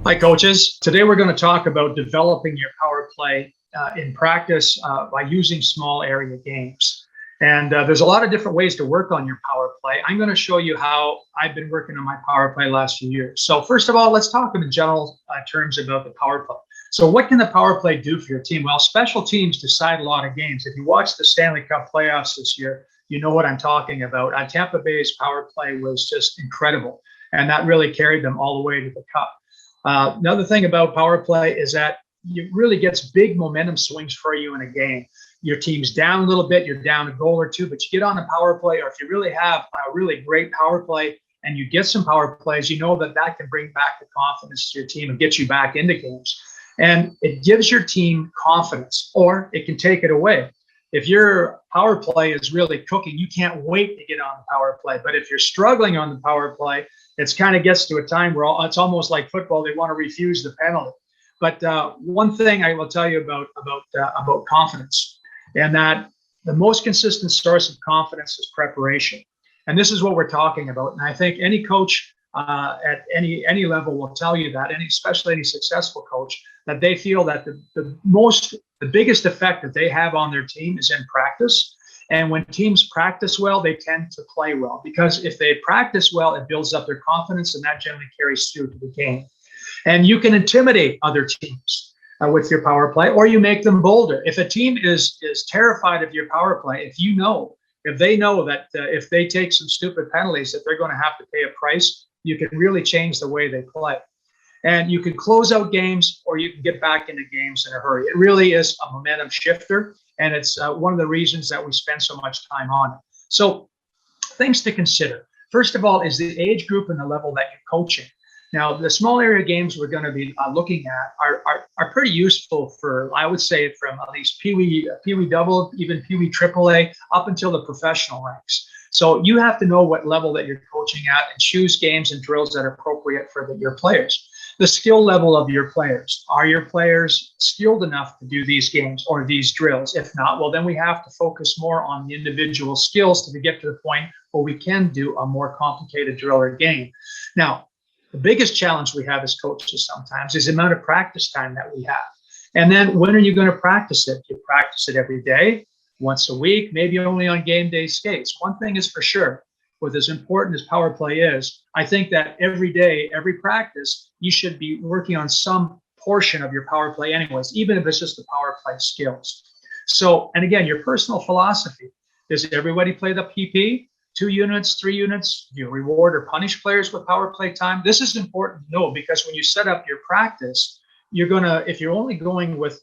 Hi, coaches. Today we're going to talk about developing your power play in practice by using small area games. And there's a lot of different ways to work on your power play. I'm going to show you how I've been working on my power play last few years. So first of all, let's talk in general terms about the power play. So what can the power play do for your team? Well, special teams decide a lot of games. If you watch the Stanley Cup playoffs this year, you know what I'm talking about. Tampa Bay's power play was just incredible, and that really carried them all the way to the cup. Another thing about power play is that it really gets big momentum swings for you in a game. Your team's down a little bit, you're down a goal or two, but you get on a power play, or if you really have a really great power play and you get some power plays, you know that that can bring back the confidence to your team and get you back into games. And it gives your team confidence, or it can take it away. If your power play is really cooking, you can't wait to get on the power play. But if you're struggling on the power play, it's kind of gets to a time where it's almost like football. They want to refuse the penalty. But one thing I will tell you about confidence, and that the most consistent source of confidence is preparation. And this is what we're talking about. And I think any coach at any level will tell you that, and especially any successful coach, that they feel that the biggest effect that they have on their team is in practice. And when teams practice well, they tend to play well, because if they practice well, it builds up their confidence, and that generally carries through to the game. And you can intimidate other teams with your power play, or you make them bolder. If a team is terrified of your power play, if they know that if they take some stupid penalties, that they're going to have to pay a price, you can really change the way they play. And you can close out games, or you can get back into games in a hurry. It really is a momentum shifter, and it's one of the reasons that we spend so much time on it. So things to consider. First of all, is the age group and the level that you're coaching. Now, the small area games we're going to be looking at are pretty useful for, I would say, from at least Pee-wee double, even Pee-wee triple A, up until the professional ranks. So you have to know what level that you're coaching at and choose games and drills that are appropriate for your players. The skill level of your players. Are your players skilled enough to do these games or these drills? If not, well, then we have to focus more on the individual skills to get to the point where we can do a more complicated drill or game. Now, the biggest challenge we have as coaches sometimes is the amount of practice time that we have. And then when are you going to practice it? You practice it every day, once a week, maybe only on game day skates. One thing is for sure, with as important as power play is, I think that every day, every practice, you should be working on some portion of your power play anyways, even if it's just the power play skills. So, and again, your personal philosophy. Does everybody play the PP? 2 units, 3 units? Do you reward or punish players with power play time? This is important to know, because when you set up your practice, you're going to, if you're only going with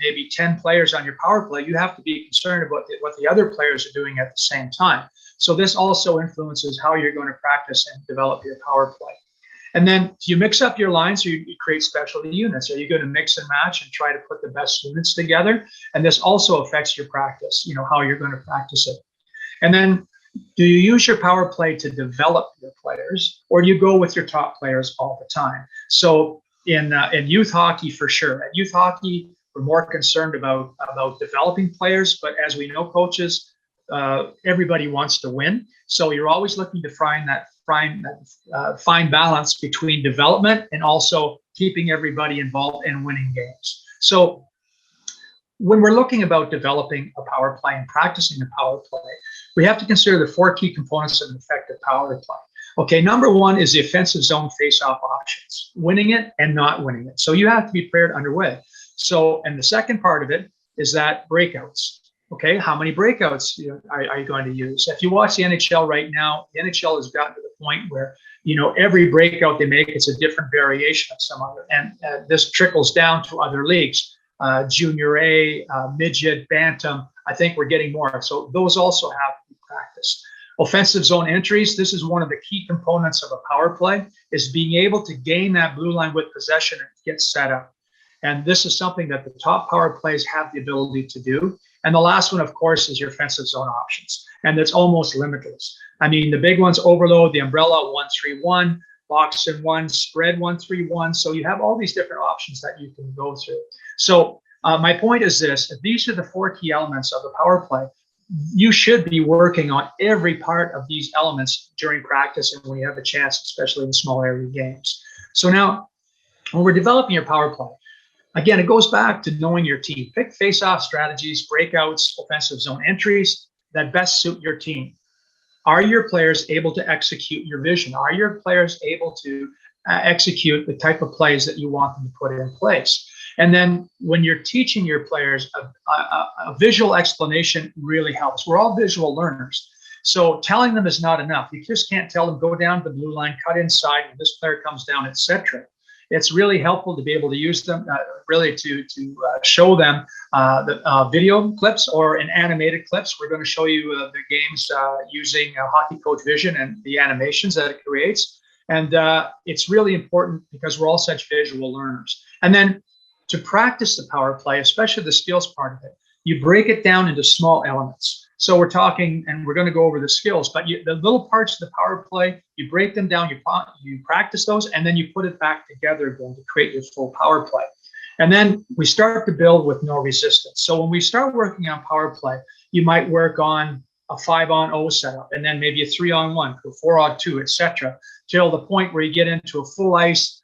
maybe 10 players on your power play, you have to be concerned about what the other players are doing at the same time. So this also influences how you're going to practice and develop your power play. And then you mix up your lines, so you create specialty units. Are you going to mix and match and try to put the best units together? And this also affects your practice, how you're going to practice it. And then, do you use your power play to develop your players, or do you go with your top players all the time? So in youth hockey, for sure. At youth hockey, we're more concerned about developing players, but as we know, coaches, everybody wants to win. So you're always looking to find that fine balance between development and also keeping everybody involved in winning games. So when we're looking about developing a power play and practicing the power play, we have to consider the 4 key components of an effective power play. Okay, number 1 is the offensive zone face-off options, winning it and not winning it. So you have to be prepared underway. So, and the second part of it is that breakouts. Okay, how many breakouts are you going to use? If you watch the NHL right now, the NHL has gotten to the point where, every breakout they make, it's a different variation of some other. And this trickles down to other leagues, junior A, midget, bantam. I think we're getting more. So those also have to be practiced. Offensive zone entries, this is one of the key components of a power play, is being able to gain that blue line with possession and get set up. And this is something that the top power plays have the ability to do. And the last one, of course, is your offensive zone options. And it's almost limitless. I mean, the big ones: overload, the umbrella, 1-3-1, box and 1, spread 1-3-1. So you have all these different options that you can go through. So my point is this: if these are the 4 key elements of the power play, you should be working on every part of these elements during practice and when you have a chance, especially in small area games. So now, When we're developing your power play, again, it goes back to knowing your team. Pick face-off strategies, breakouts, offensive zone entries that best suit your team. Are your players able to execute your vision? Are your players able to execute the type of plays that you want them to put in place? And then when you're teaching your players, a visual explanation really helps. We're all visual learners. So telling them is not enough. You just can't tell them, go down to the blue line, cut inside, and this player comes down, etc. It's really helpful to be able to use them, really to show them the video clips or in animated clips. We're going to show you the games using Hockey Coach Vision and the animations that it creates. And it's really important because we're all such visual learners. And then to practice the power play, especially the skills part of it, you break it down into small elements. So we're talking, and we're going to go over the skills, but the little parts of the power play, you break them down, you practice those, and then you put it back together again to create your full power play. And then we start to build with no resistance. So when we start working on power play, you might work on a 5-on-0 setup, and then maybe a 3-on-1, a 4-on-2, etc., till the point where you get into a full ice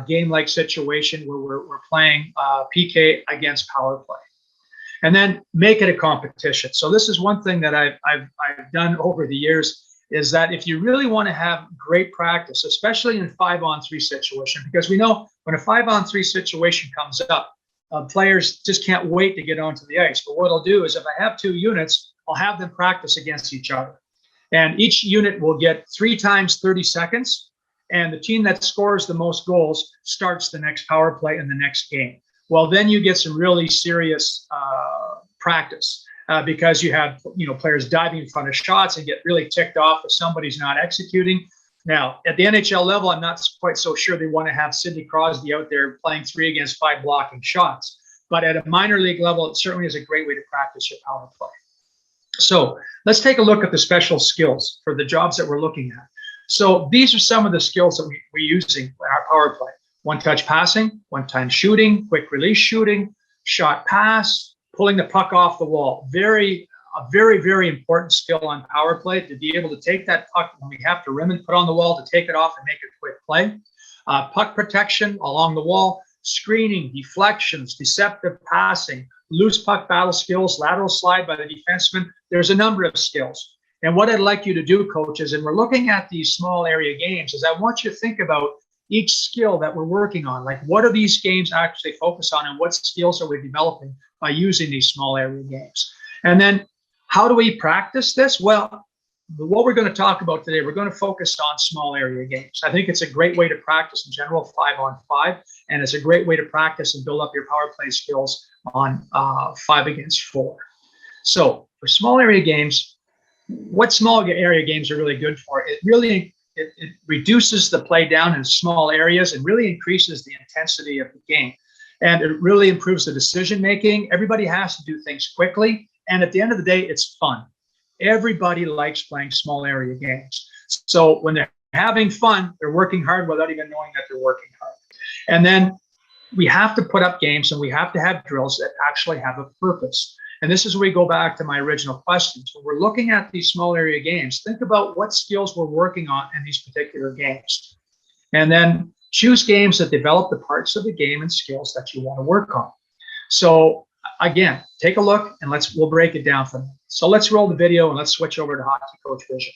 game-like situation where we're playing PK against power play. And then make it a competition. So this is one thing that I've done over the years, is that if you really want to have great practice, especially in 5-on-3 situation, because we know when a 5-on-3 situation comes up, players just can't wait to get onto the ice. But what I'll do is if I have 2 units, I'll have them practice against each other. And each unit will get 3 times 30 seconds. And the team that scores the most goals starts the next power play in the next game. Well, then you get some really serious practice because you have players diving in front of shots and get really ticked off if somebody's not executing. Now, at the NHL level, I'm not quite so sure they want to have Sidney Crosby out there playing 3 against 5 blocking shots. But at a minor league level, it certainly is a great way to practice your power play. So let's take a look at the special skills for the jobs that we're looking at. So these are some of the skills that we're using in our power play. One-touch passing, one-time shooting, quick release shooting, shot pass, pulling the puck off the wall. A very, very important skill on power play, to be able to take that puck when we have to rim and put on the wall, to take it off and make a quick play. Puck protection along the wall, screening, deflections, deceptive passing, loose puck battle skills, lateral slide by the defenseman. There's a number of skills. And what I'd like you to do, coaches, and we're looking at these small area games, is I want you to think about each skill that we're working on. Like, what are these games actually focus on, and what skills are we developing by using these small area games? And then how do we practice this? Well, what we're going to talk about today, we're going to focus on small area games. I think it's a great way to practice in general 5-on-5, and it's a great way to practice and build up your power play skills on 5 against 4. So for small area games, what small area games are really good for? It reduces the play down in small areas and really increases the intensity of the game. And it really improves the decision making. Everybody has to do things quickly. And at the end of the day, it's fun. Everybody likes playing small area games. So when they're having fun, they're working hard without even knowing that they're working hard. And then we have to put up games, and we have to have drills that actually have a purpose. And this is where we go back to my original questions. When we're looking at these small area games, think about what skills we're working on in these particular games. And then choose games that develop the parts of the game and skills that you want to work on. So again, take a look and we'll break it down from there. So let's roll the video and let's switch over to Hockey Coach Vision.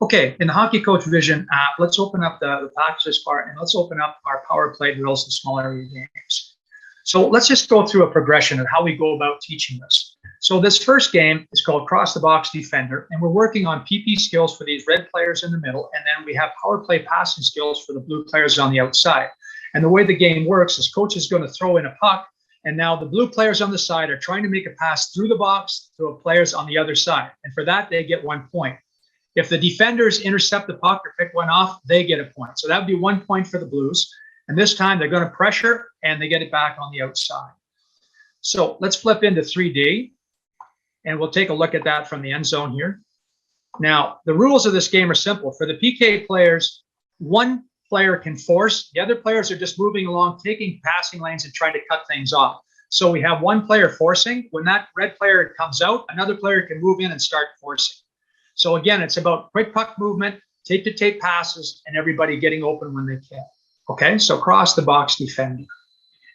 Okay, in the Hockey Coach Vision app, let's open up the packages part and let's open up our power play drills and small area games. So let's just go through a progression of how we go about teaching this. So this first game is called Cross the Box Defender, and we're working on PP skills for these red players in the middle, and then we have power play passing skills for the blue players on the outside. And the way the game works is coach is going to throw in a puck, and now the blue players on the side are trying to make a pass through the box to players on the other side. And for that, they get 1 point. If the defenders intercept the puck or pick one off, they get a point. So that would be 1 point for the Blues. And this time they're going to pressure and they get it back on the outside. So let's flip into 3D and we'll take a look at that from the end zone here. Now, the rules of this game are simple. For the PK players, one player can force. The other players are just moving along, taking passing lanes and trying to cut things off. So we have one player forcing. When that red player comes out, another player can move in and start forcing. So again, it's about quick puck movement, tape-to-tape passes, and everybody getting open when they can. Okay, so cross the box defender.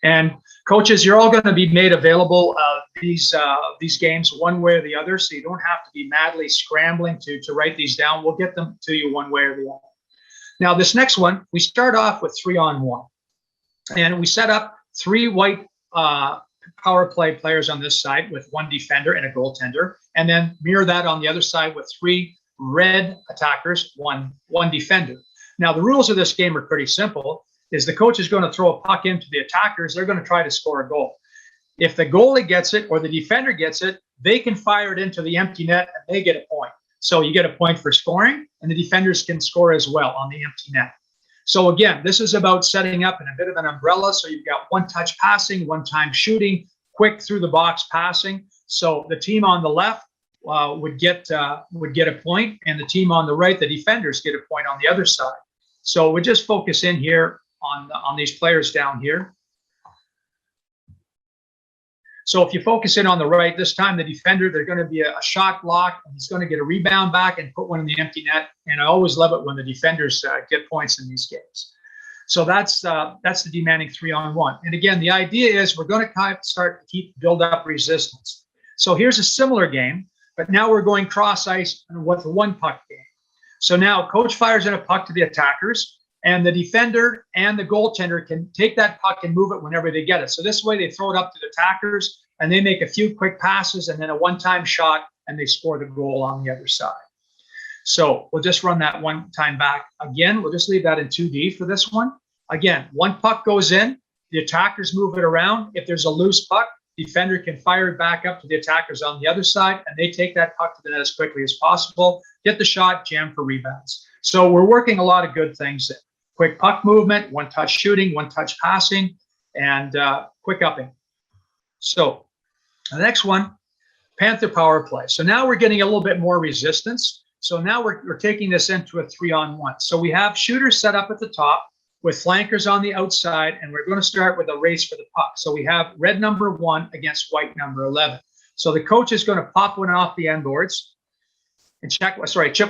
And coaches, you're all going to be made available these games one way or the other, so you don't have to be madly scrambling to write these down. We'll get them to you one way or the other. Now, this next one, we start off with 3-on-1. And we set up 3 white power play players on this side with 1 defender and a goaltender, and then mirror that on the other side with 3 red attackers, one defender. Now, the rules of this game are pretty simple. Is the coach is going to throw a puck into the attackers, they're going to try to score a goal. If the goalie gets it or the defender gets it, they can fire it into the empty net and they get a point. So you get a point for scoring, and the defenders can score as well on the empty net. So again, this is about setting up in a bit of an umbrella. So you've got one-touch passing, one-time shooting, quick through the box passing. So the team on the left would get a point, and the team on the right, the defenders, get a point on the other side. So we just focus in here on these players down here. So if you focus in on the right, this time the defender, they're going to be a shot block, and he's going to get a rebound back and put one in the empty net. And I always love it when the defenders get points in these games. So that's the demanding 3-on-1. And again, the idea is we're going to kind of start to build up resistance. So here's a similar game, but now we're going cross ice with a 1 puck game. So now coach fires in a puck to the attackers, and the defender and the goaltender can take that puck and move it whenever they get it. So this way they throw it up to the attackers, and they make a few quick passes and then a one-time shot, and they score the goal on the other side. So we'll just run that one time back. Again, we'll just leave that in 2D for this one. Again, 1 puck goes in, the attackers move it around. If there's a loose puck, defender can fire it back up to the attackers on the other side, and they take that puck to the net as quickly as possible, get the shot, jam for rebounds. So we're working a lot of good things there. Quick puck movement, one-touch shooting, one-touch passing, and quick upping. So the next one, Panther power play. So now we're getting a little bit more resistance. So now we're taking this into a 3-on-1. So we have shooters set up at the top with flankers on the outside, and we're going to start with a race for the puck. So we have red number 1 against white number 11. So the coach is going to pop one off the end boards and chip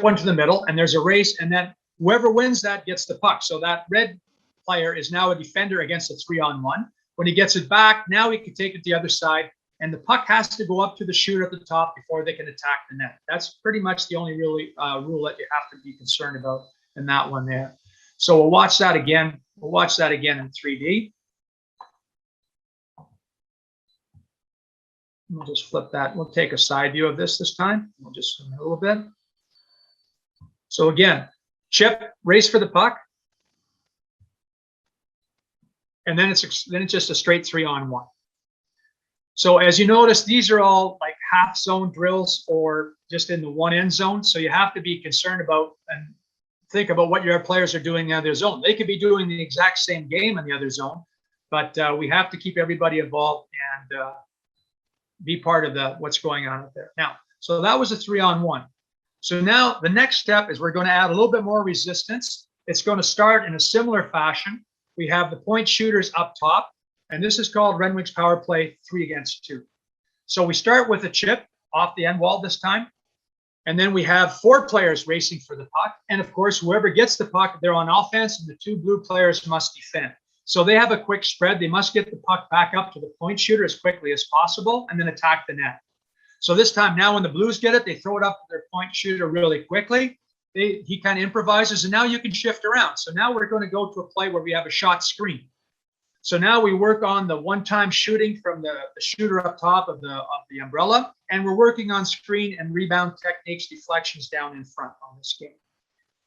one to the middle, and there's a race, and then whoever wins that gets the puck. So that red player is now a defender against a 3-on-1. When he gets it back, now he can take it the other side, and the puck has to go up to the shooter at the top before they can attack the net. That's pretty much the only really rule that you have to be concerned about in that one there. So we'll watch that again. We'll watch that again in 3D. We'll just flip that. We'll take a side view of this time. We'll just zoom in a little bit. So again, chip, race for the puck. And then it's just a straight 3-on-1. So as you notice, these are all like half zone drills or just in the one end zone. So you have to be concerned about and think about what your players are doing in the other zone. They could be doing the exact same game in the other zone, but we have to keep everybody involved and be part of what's going on out there. Now, so that was a 3-on-1. So now the next step is we're going to add a little bit more resistance. It's going to start in a similar fashion. We have the point shooters up top, and this is called Red Wings power play 3 against 2. So we start with a chip off the end wall this time, and then we have 4 players racing for the puck. And of course, whoever gets the puck, they're on offense, and the 2 blue players must defend. So they have a quick spread. They must get the puck back up to the point shooter as quickly as possible and then attack the net. So this time now when the Blues get it, they throw it up to their point shooter really quickly. He kind of improvises, and now you can shift around. So now we're going to go to a play where we have a shot screen. So now we work on the one-time shooting from the shooter up top of the umbrella, and we're working on screen and rebound techniques, deflections down in front on this game.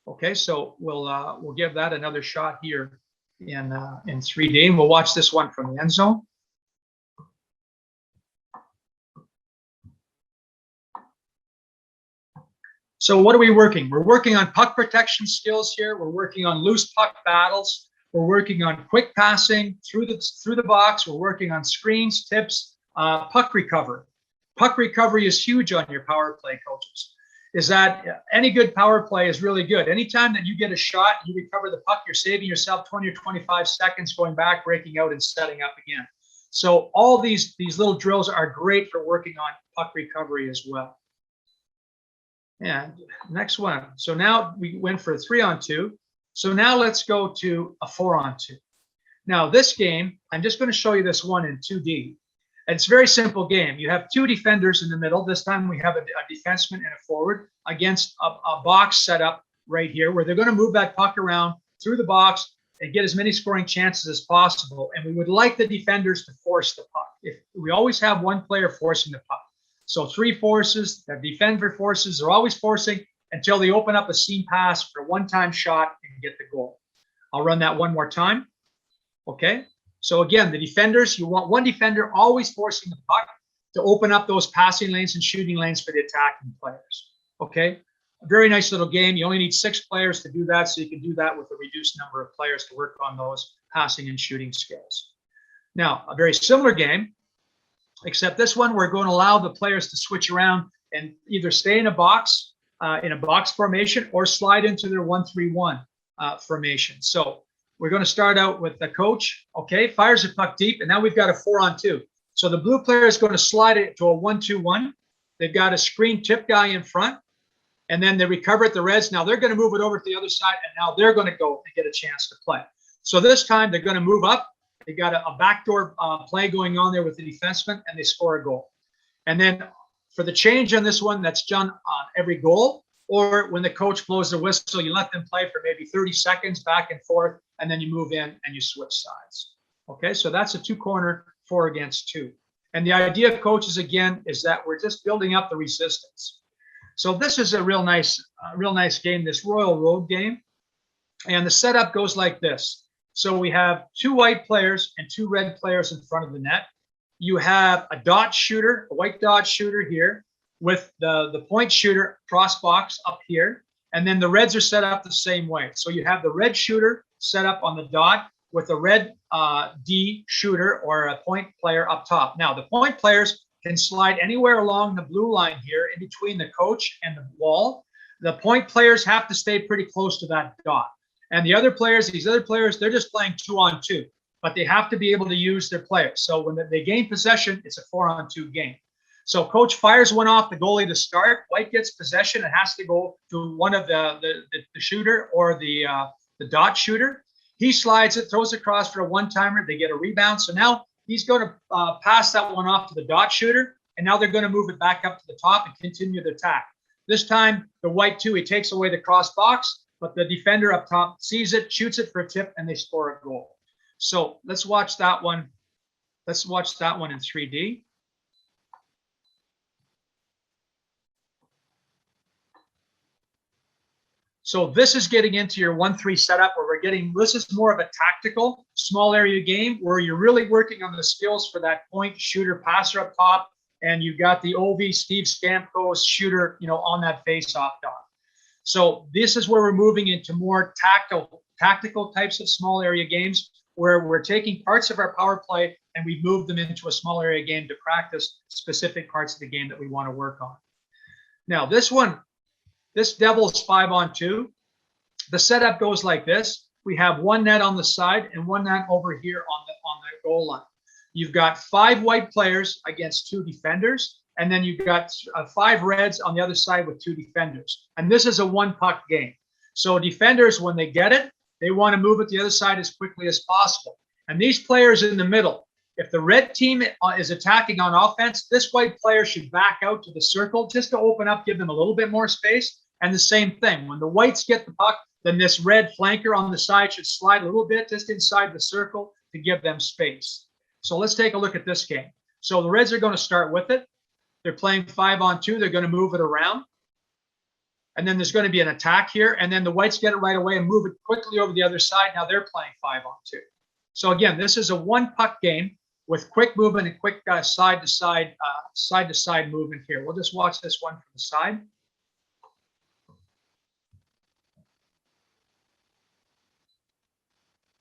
Okay, so we'll give that another shot here in 3D, and we'll watch this one from the end zone. So what are we working? We're working on puck protection skills here. We're working on loose puck battles. We're working on quick passing through the box. We're working on screens, tips, puck recovery. Puck recovery is huge on your power play, coaches. Is that any good power play is really good. Anytime that you get a shot, you recover the puck, you're saving yourself 20 or 25 seconds going back, breaking out, and setting up again. So all these little drills are great for working on puck recovery as well. And next one. So now we went for a 3-on-2. So now let's go to a 4-on-2. Now this game, I'm just going to show you this one in 2D. It's a very simple game. You have two defenders in the middle. This time we have a defenseman and a forward against a box set up right here where they're going to move that puck around through the box and get as many scoring chances as possible. And we would like the defenders to force the puck. If we always have one player forcing the puck. So three forces, the defender forces are always forcing until they open up a seam pass for a one-time shot and get the goal. I'll run that one more time. Okay. So again, the defenders, you want one defender always forcing the puck to open up those passing lanes and shooting lanes for the attacking players. Okay. A very nice little game. You only need 6 players to do that. So you can do that with a reduced number of players to work on those passing and shooting skills. Now, a very similar game, except this one, we're going to allow the players to switch around and either stay in a box formation or slide into their 1-3-1 formation. So we're going to start out with the coach, okay, fires the puck deep, and now we've got a 4-on-2. So the blue player is going to slide it to a 1-2-1. They've got a screen tip guy in front, and then they recover at the Reds. Now they're going to move it over to the other side, and now they're going to go and get a chance to play. So this time they're going to move up. They got a backdoor play going on there with the defenseman, and they score a goal. And then for the change on this one, that's done on every goal, or when the coach blows the whistle, you let them play for maybe 30 seconds back and forth, and then you move in and you switch sides. Okay, so that's a 2-corner 4-against-2. And the idea of coaches, again, is that we're just building up the resistance. So this is a real nice game, this Royal Road game. And the setup goes like this. So we have 2 white players and 2 red players in front of the net. You have a dot shooter, a white dot shooter here, with the point shooter cross box up here. And then the Reds are set up the same way. So you have the red shooter set up on the dot with a red D shooter or a point player up top. Now, the point players can slide anywhere along the blue line here in between the coach and the wall. The point players have to stay pretty close to that dot. And the other players, these other players, they're just playing 2-on-2, but they have to be able to use their players. So when they gain possession, it's a 4-on-2 game. So coach fires one off the goalie to start. White gets possession. It has to go to one of the shooter or the dot shooter. He slides it, throws it across for a one-timer. They get a rebound. So now he's going to pass that one off to the dot shooter. And now they're going to move it back up to the top and continue the attack. This time, the white 2, he takes away the cross box, but the defender up top sees it, shoots it for a tip, and they score a goal. So let's watch that one. Let's watch that one in 3D. So this is getting into your 1-3 setup where this is more of a tactical small area game where you're really working on the skills for that point shooter passer up top. And you've got the OV Steve Stamkos shooter, on that face-off dot. So this is where we're moving into more tactical types of small area games where we're taking parts of our power play and we've moved them into a small area game to practice specific parts of the game that we want to work on. Now this Devil's 5-on-2. The setup goes like this. We have one net on the side and one net over here on the goal line. You've got 5 white players against 2 defenders, and then you've got 5 reds on the other side with 2 defenders. And this is a 1-puck game. So defenders, when they get it, they want to move it to the other side as quickly as possible. And these players in the middle, if the red team is attacking on offense, this white player should back out to the circle just to open up, give them a little bit more space. And the same thing, when the whites get the puck, then this red flanker on the side should slide a little bit just inside the circle to give them space. So let's take a look at this game. So the Reds are going to start with it. They're playing 5-on-2. They're going to move it around. And then there's going to be an attack here. And then the whites get it right away and move it quickly over the other side. Now they're playing 5-on-2. So again, this is a 1-puck game with quick movement and quick side-to-side movement here. We'll just watch this one from the side.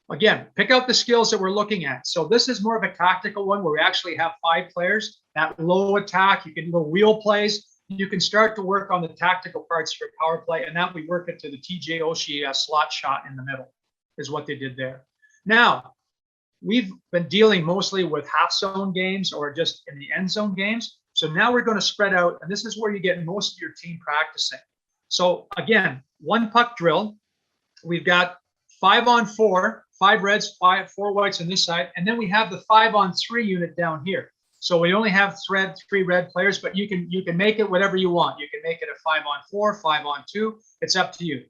Again, pick out the skills that we're looking at. So this is more of a tactical one where we actually have 5 players. That low attack, you can do wheel plays. You can start to work on the tactical parts for power play, and that we work it to the TJ Oshie slot shot in the middle is what they did there. Now, we've been dealing mostly with half zone games or just in the end zone games. So now we're going to spread out, and this is where you get most of your team practicing. So again, 1-puck drill. we've got 5-on-4, 5 reds, 4 whites on this side, and then we have the 5-on-3 unit down here. So we only have 3 red players, but you can make it whatever you want. You can make it a 5-on-4, 5-on-2. It's up to you.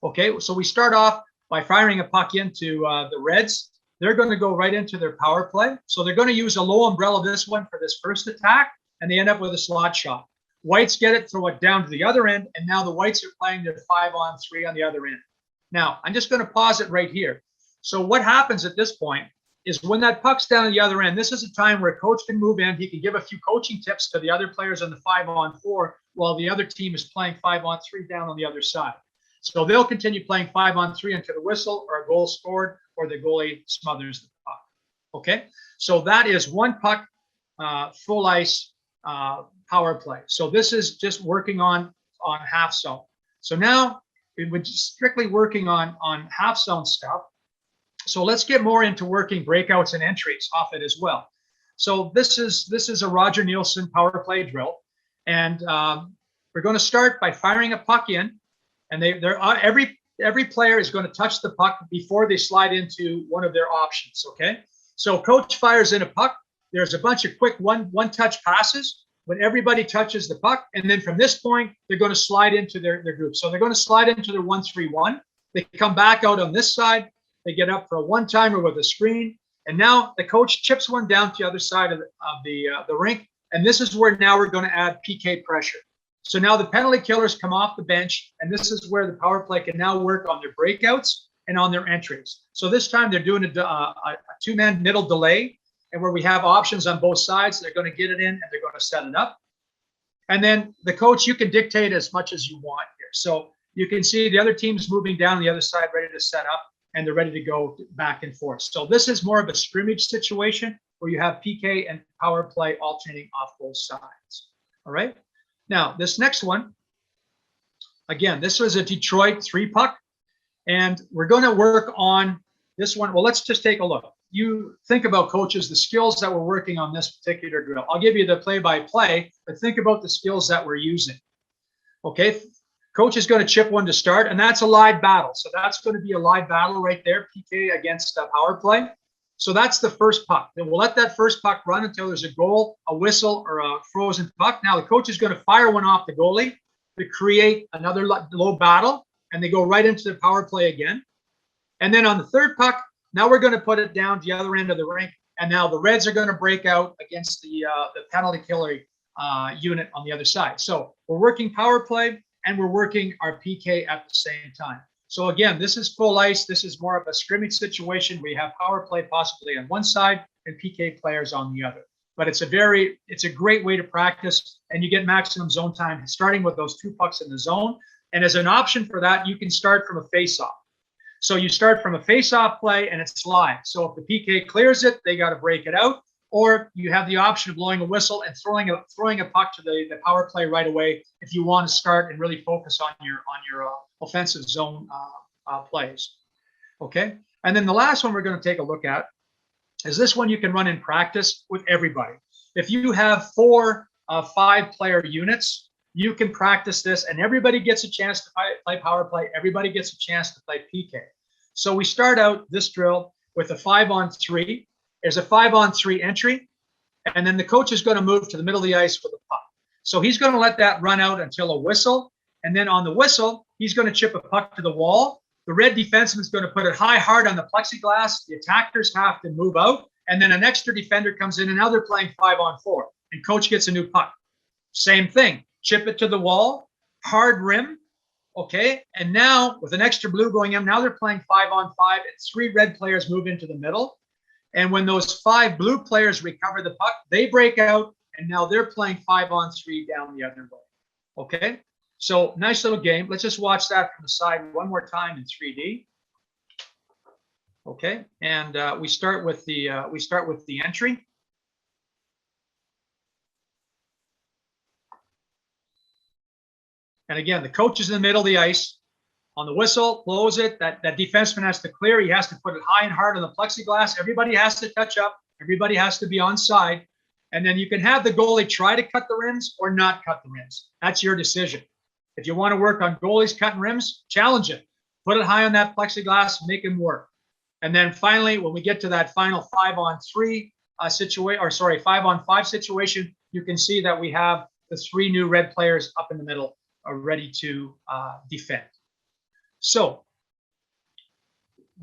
Okay, so we start off by firing a puck into the reds. They're going to go right into their power play. So they're going to use a low umbrella, this one, for this first attack, and they end up with a slot shot. Whites get it, throw it down to the other end, and now the whites are playing their 5-on-3 on the other end. Now, I'm just going to pause it right here. So what happens at this point is when that puck's down at the other end, this is a time where a coach can move in. He can give a few coaching tips to the other players on the 5-on-4 while the other team is playing 5-on-3 down on the other side. So they'll continue playing 5-on-3 until the whistle or a goal scored or the goalie smothers the puck. Okay, so that is one puck, full ice power play. So this is just working on half zone. So now we're strictly working on half zone stuff. So let's get more into working breakouts and entries off it as well. So this is a Roger Nielsen power play drill, and we're going to start by firing a puck in, and every player is going to touch the puck before they slide into one of their options. Okay, so coach fires in a puck. There's a bunch of quick one-touch passes when everybody touches the puck, and then from this point they're going to slide into their group. So they're going to slide into their 1-3-1. They come back out on this side. They get up for a one-timer with a screen, and now the coach chips one down to the other side of the rink, and this is where now we're going to add PK pressure. So now the penalty killers come off the bench, and this is where the power play can now work on their breakouts and on their entries. So this time they're doing a two-man middle delay, and where we have options on both sides, they're going to get it in and they're going to set it up. And then the coach, you can dictate as much as you want here. So you can see the other team's moving down the other side, ready to set up, and they're ready to go back and forth. So this is more of a scrimmage situation where you have PK and power play alternating off both sides. All right. Now, this next one, again, this was a Detroit 3-puck, and we're going to work on this one. Well, let's just take a look. You think about, coaches, the skills that we're working on this particular drill. I'll give you the play-by-play, but think about the skills that we're using. Okay. Coach is going to chip one to start, and that's a live battle. So that's going to be a live battle right there, PK against power play. So that's the first puck. Then we'll let that first puck run until there's a goal, a whistle, or a frozen puck. Now the coach is going to fire one off the goalie to create another low battle, and they go right into the power play again. And then on the third puck, now we're going to put it down to the other end of the rink, and now the Reds are going to break out against the penalty killer unit on the other side. So we're working power play, and we're working our PK at the same time. So again, this is full ice. This is more of a scrimmage situation. We have power play possibly on one side and PK players on the other. But it's a great way to practice, and you get maximum zone time starting with those 2 pucks in the zone. And as an option for that, you can start from a face-off. So you start from a face-off play, and it's live. So if the PK clears it, they got to break it out. Or you have the option of blowing a whistle and throwing a puck to the power play right away if you want to start and really focus on your offensive zone plays. Okay, and then the last one we're going to take a look at is this one you can run in practice with everybody. If you have 4 5-player units, you can practice this, and everybody gets a chance to play power play. Everybody gets a chance to play PK. So we start out this drill with a 5-on-3. There's a 5-on-3 entry, and then the coach is going to move to the middle of the ice with a puck. So he's going to let that run out until a whistle, and then on the whistle, he's going to chip a puck to the wall. The red defenseman is going to put it hard on the plexiglass. The attackers have to move out, and then an extra defender comes in, and now they're playing 5-on-4, and coach gets a new puck. Same thing, chip it to the wall, hard rim, okay, and now with an extra blue going in, now they're playing 5-on-5, and 3 red players move into the middle. And when those 5 blue players recover the puck, they break out, and now they're playing 5-on-3 down the other way. Okay, so nice little game. Let's just watch that from the side one more time in 3D. Okay, and we start with the entry. And again, the coach is in the middle of the ice. On the whistle, blows it. That defenseman has to clear. He has to put it high and hard on the plexiglass. Everybody has to touch up. Everybody has to be on side. And then you can have the goalie try to cut the rims or not cut the rims. That's your decision. If you want to work on goalies cutting rims, challenge it. Put it high on that plexiglass, make him work. And then finally, when we get to that final 5-on-3 situation, or sorry, 5-on-5 situation, you can see that we have the 3 new red players up in the middle are ready to defend. So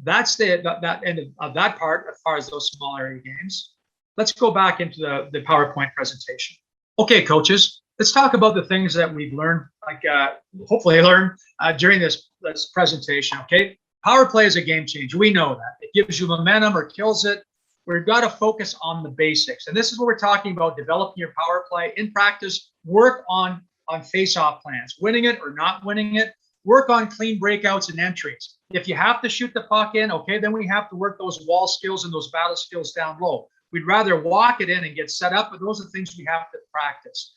that's that end of that part as far as those small area games. Let's go back into the PowerPoint presentation. Okay, coaches, let's talk about the things that we've learned, like hopefully learned during this presentation. Okay, power play is a game changer. We know that. It gives you momentum or kills it. We've got to focus on the basics. And this is what we're talking about, developing your power play in practice. Work on face-off plans, winning it or not winning it. Work on clean breakouts and entries. If you have to shoot the puck in, okay, then we have to work those wall skills and those battle skills down low. We'd rather walk it in and get set up, but those are things we have to practice.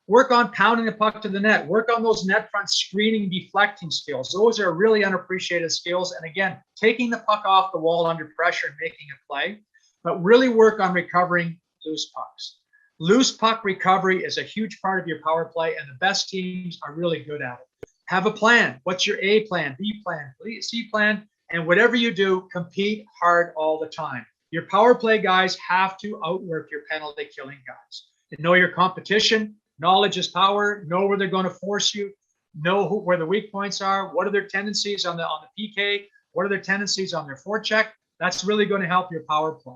Work on pounding the puck to the net. Work on those net front screening, deflecting skills. Those are really unappreciated skills. And again, taking the puck off the wall under pressure and making a play, but really work on recovering loose pucks. Loose puck recovery is a huge part of your power play, and the best teams are really good at it. Have a plan. What's your A plan, B plan, C plan? And whatever you do, compete hard all the time. Your power play guys have to outwork your penalty killing guys. And know your competition. Knowledge is power. Know where they're going to force you. Know where the weak points are. What are their tendencies on the PK? What are their tendencies on their forecheck? That's really going to help your power play.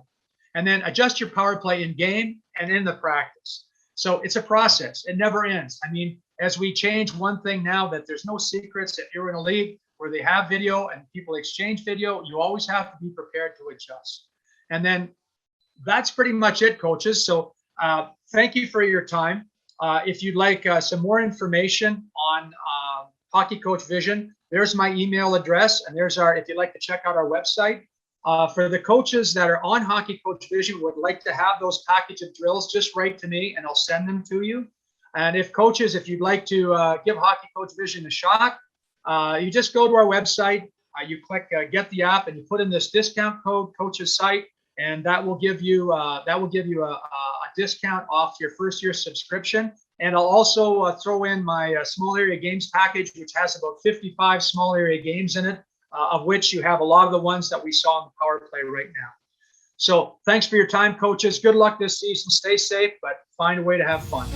And then adjust your power play in game and in the practice. So it's a process. It never ends. I mean, as we change one thing now, that there's no secrets. If you're in a league where they have video and people exchange video, you always have to be prepared to adjust. And then that's pretty much it, coaches. So thank you for your time. If you'd like some more information on Hockey Coach Vision, there's my email address, and there's if you'd like to check out our website. For the coaches that are on Hockey Coach Vision would like to have those package of drills, just write to me and I'll send them to you. And if coaches, if you'd like to give Hockey Coach Vision a shot, you just go to our website, you click get the app, and you put in this discount code, Coach's Site, and that will give you a discount off your first year subscription. And I'll also throw in my small area games package, which has about 55 small area games in it, of which you have a lot of the ones that we saw in the power play right now. So thanks for your time, coaches. Good luck this season. Stay safe, but find a way to have fun.